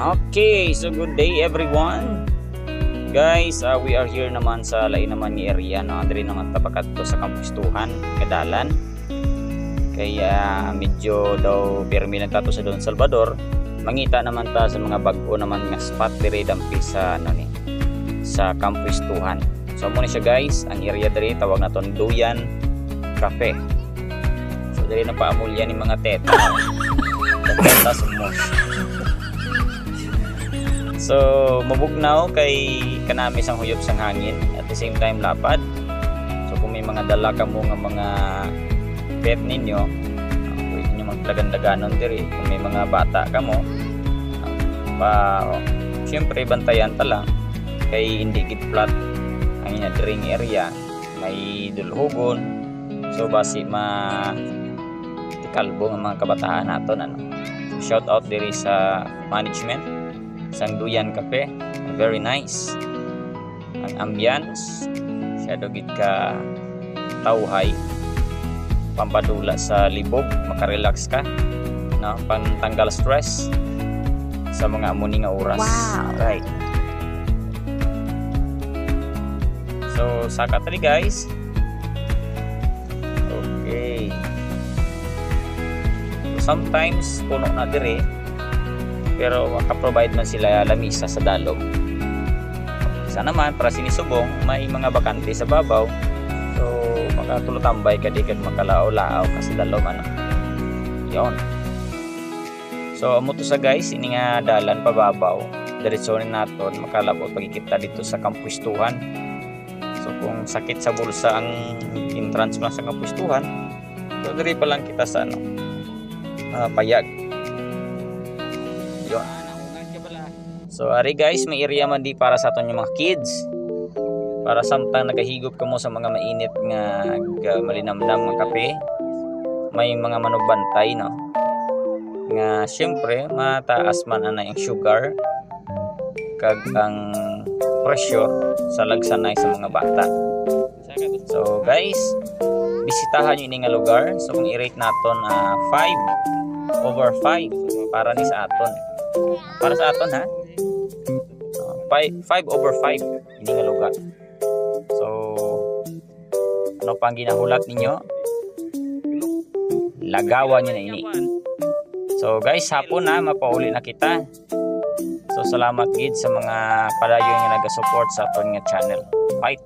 Okay, so good day everyone. Guys, we are here naman sa lain naman ni area, no? Andiri naman tapakat to sa kampustuhan, Kadalan. Kaya medyo daw pirmi nagtato sa Don Salvador. Mangita naman ta sa mga bago naman nga spot diri dampi sa ano ni sa kampustuhan. So mo ni siya guys, ang area diri tawag naton Duyan Cafe. So diri na paamulya ni mga teta. Teta sumos. So mabugnaw kay kanami sang huyop sang hangin at the same time lapad. So kung may mga dala ka mo nga mga pet ninyo, pwede nyo magdagan-daganon diri. Kung may mga bata ka mo, syempre bantayan ta lang kay hindi gid flat ang inadring area, may dulhugon. So basi tikalbo ng mga kabataan naton ano. So, shout out diri sa management sang Duyan Cafe, very nice ang ambience, siya dogit ka tawhay, pampadula sa libog, makarelax ka, no, pantanggal stress sa mga amuni nga oras. Wow. Right. So saka tali guys. Okay. So, sometimes puno na dire, pero maka-provide man sila lamisa sa dalom. Isa naman para sinisubong may mga bakante sa babaw. So makatulotambay ka di kad makalao-lao ka sa dalom ano. Yon. So amo to sa guys, ini nga dalan pababaw. Diretsonin naton makalabot pagkikita dito sa kampustuhan. So kung sakit sa bulsa ang entrance mo sa kampustuhan, so diri pa lang kita sa ano, payag. Yon. So ari guys, may area man di para sa aton yung mga kids. Para samtang nagahigop ka mo sa mga mainit nga malinamnam ng kape, may mga manugbantay no. Nga syempre mataas man ana yung sugar kag ang pressure sa lagsanay sa mga bata. So guys, bisitahan nyo ini nga lugar. So kung i-rate naton 5/5 para ni sa aton. Para sa aton ha. 5/5 ini nga lugar. So ano pang ginahulat ninyo? Lagawan nyo na ini. So guys, hapon na mapauli na kita. So salamat gid sa mga padayon nga naga-support sa aton nga channel. Fight.